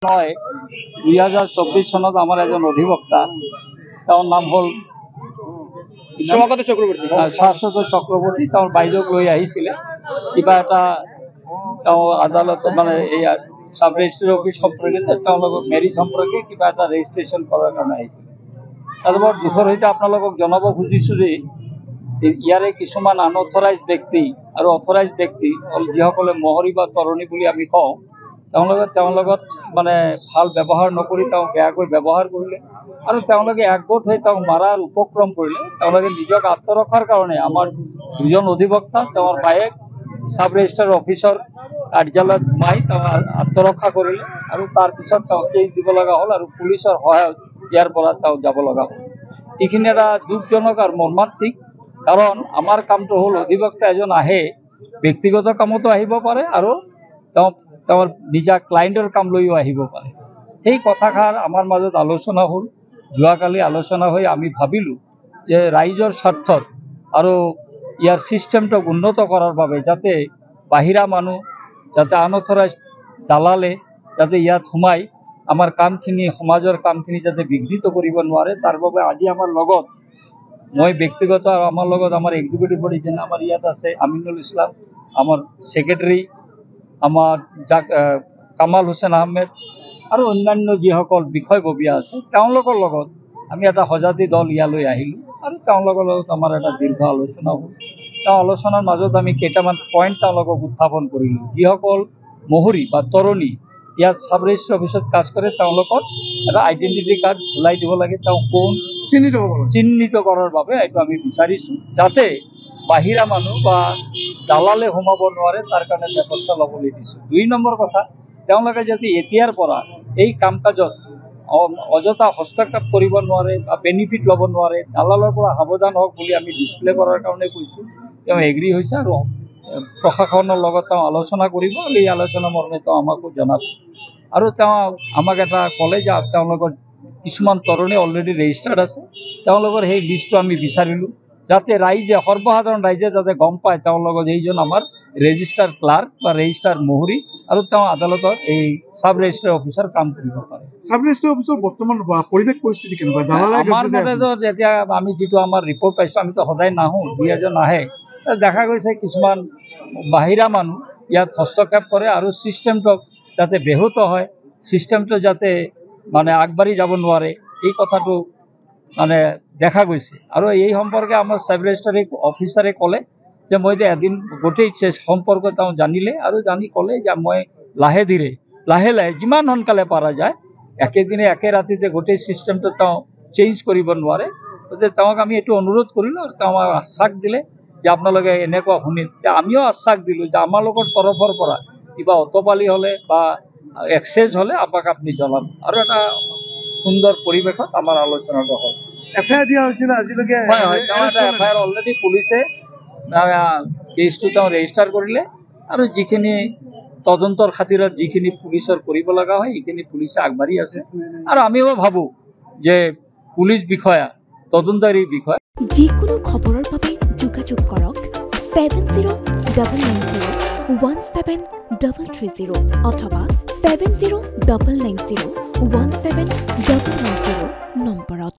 নয় 2024 চনত আমাৰ এজন অধিবক্তা তেওঁৰ নাম হ'ল শাশ্বত চক্ৰৱৰ্তী তেওঁৰ বাইদেউক লৈ আহিছিলে কিবা এটা তেওঁ আদালত মানে এই সাব ৰেজিষ্ট্ৰি অফিস সম্পৰ্কিত তেওঁলোকক মেৰিজ সম্পৰ্কে কিবা এটা ৰেজিষ্ট্ৰেশ্যন কৰাৰ কাৰণে আহিছিলে। তাৰপৰা দুখৰ সৈতে আপোনালোকক জনাব খুজিছোঁ যে ইয়াৰে কিছুমান আনঅথৰাইজ ব্যক্তি আৰু অথৰাইজ ব্যক্তি যিসকলে মহৰী বা তৰণী বুলি আমি কওঁ তেওঁৰ লগত মানে ভাল ব্যৱহাৰ নকৰি তেওঁ বেয়াকৈ ব্যৱহাৰ কৰিলে আৰু তেওঁলোকে একগোট হৈ তেওঁক মাৰাৰ উপক্ৰম কৰিলে। তেওঁলোকে নিজক আত্মৰক্ষাৰ কাৰণে আমাৰ দুজন অধিবক্তা তেওঁৰ বায়েক সাব ৰেজিষ্ট্ৰাৰ অফিচৰ কাৰ্যালয়ত সোমাই তেওঁ আত্মৰক্ষা কৰিলে আৰু তাৰপিছত তেওঁ কেছ দিব লগা হ'ল আৰু পুলিচৰ সহায়ত ইয়াৰ পৰা তেওঁ যাব লগা হ'ল। এইখিনি এটা দুখজনক আৰু মৰ্মান্তিক, কাৰণ আমাৰ কামটো হ'ল অধিবক্তা এজন আহে ব্যক্তিগত কামতো আহিব পাৰে আৰু তেওঁৰ নিজা ক্লায়েণ্টৰ কাম লৈও আহিব পাৰে। সেই কথাষাৰ আমাৰ মাজত আলোচনা হ'ল। যোৱাকালি আলোচনা হৈ আমি ভাবিলোঁ যে ৰাইজৰ স্বাৰ্থত আৰু ইয়াৰ ছিষ্টেমটোক উন্নত কৰাৰ বাবে যাতে বাহিৰা মানুহ যাতে আনঅথৰাইজ দালালে যাতে ইয়াত সোমাই আমাৰ কামখিনি সমাজৰ কামখিনি যাতে বিঘ্নিত কৰিব নোৱাৰে, তাৰ বাবে আজি আমাৰ লগত মই ব্যক্তিগত আৰু আমাৰ লগত আমাৰ এক্সিকিউটিভ বডি যেনে আমাৰ ইয়াত আছে আমিনুল ইছলাম, আমাৰ ছেক্ৰেটাৰী আমাৰ কামাল হুছেইন আহমেদ আৰু অন্যান্য যিসকল বিষয়ববীয়া আছে তেওঁলোকৰ লগত আমি এটা সজাতি দল ইয়ালৈ আহিলোঁ আৰু তেওঁলোকৰ লগত আমাৰ এটা দীৰ্ঘ আলোচনা হ'ল। তেওঁ আলোচনাৰ মাজত আমি কেইটামান পইণ্ট তেওঁলোকক উত্থাপন কৰিলোঁ। যিসকল মহৰী বা তৰণী ইয়াত সাব ৰেজিষ্ট্ৰি অফিচত কাজ কৰে তেওঁলোকৰ এটা আইডেণ্টিটি কাৰ্ড ওলাই দিব লাগে, তেওঁ কোন চিহ্নিত কৰাৰ বাবে এইটো আমি বিচাৰিছোঁ যাতে বাহিৰা মানুহ বা দালালে সোমাব নোৱাৰে, তাৰ কাৰণে ব্যৱস্থা ল'বলৈ দিছোঁ। 2 নম্বৰ কথা, তেওঁলোকে যাতে এতিয়াৰ পৰা এই কাম কাজত অযথা হস্তক্ষেপ কৰিব নোৱাৰে বা বেনিফিট ল'ব নোৱাৰে, দালালৰ পৰা সাৱধান হওক বুলি আমি ডিছপ্লে কৰাৰ কাৰণে কৈছোঁ। তেওঁ এগ্ৰী হৈছে আৰু প্ৰশাসনৰ লগত তেওঁ আলোচনা কৰিব আৰু এই আলোচনা মৰ্মে তেওঁ আমাকো জনাব। আৰু তেওঁ আমাক এটা ক'লে যে তেওঁলোকৰ কিছুমান তৰণী অলৰেডি ৰেজিষ্টাৰ্ড আছে, তেওঁলোকৰ সেই লিষ্টটো আমি বিচাৰিলোঁ যাতে ৰাইজে সৰ্বসাধাৰণ ৰাইজে যাতে গম পায় তেওঁৰ লগত এইজন আমাৰ ৰেজিষ্টাৰ ক্লাৰ্ক বা ৰেজিষ্টাৰ মহৰী আৰু তেওঁ আদালতৰ এই সাব ৰেজিষ্ট্ৰি অফিচৰ কাম কৰিব পাৰে। সাব ৰেজিষ্ট্ৰি অফিচৰ বৰ্তমান পৰিৱেশ পৰিস্থিতি কেনেকুৱা? আমাৰ মতেতো যেতিয়া আমি যিটো আমাৰ ৰিপৰ্ট পাইছোঁ, আমিতো সদায় নাহোঁ, 2-এজন আহে, দেখা গৈছে কিছুমান বাহিৰা মানুহ ইয়াত হস্তক্ষেপ কৰে আৰু ছিষ্টেমটোক যাতে ব্যাহত হয়, ছিষ্টেমটো যাতে মানে আগবাঢ়ি যাব নোৱাৰে, এই কথাটো মানে দেখা গৈছে। আৰু এই সম্পৰ্কে আমাৰ সাব ৰেজিষ্ট্ৰাৰী অফিচাৰে ক'লে যে মই যে এদিন গোটেই সম্পৰ্কে তেওঁ জানিলে আৰু জানি ক'লে যে মই লাহে লাহে যিমান সোনকালে পৰা যায় একেদিনে একে ৰাতিতে গোটেই ছিষ্টেমটো তেওঁ চেঞ্জ কৰিব নোৱাৰে। গতিকে তেওঁক আমি এইটো অনুৰোধ কৰিলোঁ আৰু তেওঁ আশ্বাস দিলে যে আপোনালোকে এনেকুৱা শুনি, আমিও আশ্বাস দিলোঁ যে আমালোকৰ তৰফৰ পৰা কিবা অতপালি হ'লে বা এক্সেছ হ'লে আমাক আপুনি জনাব। আৰু এটা সুন্দৰ পৰিৱেশত আমাৰ আলোচনাটো হ'ল। FIR দিয়া হৈছিলে আজিলৈকে? হয়, তেওঁ এটা FIR অলৰেডি পুলিচে কেছটো তেওঁ ৰেজিষ্টাৰ কৰিলে আৰু যিখিনি তদন্তৰ খাতিৰত যিখিনি পুলিচৰ কৰিব লগা হয় সেইখিনি পুলিচে আগবাঢ়ি আছে। আৰু আমিও ভাবোঁ যে পুলিচ বিষয়া তদন্তকাৰী বিষয়া যিকোনো খবৰৰ বাবে যোগাযোগ কৰক 7099017330 অথবা 709901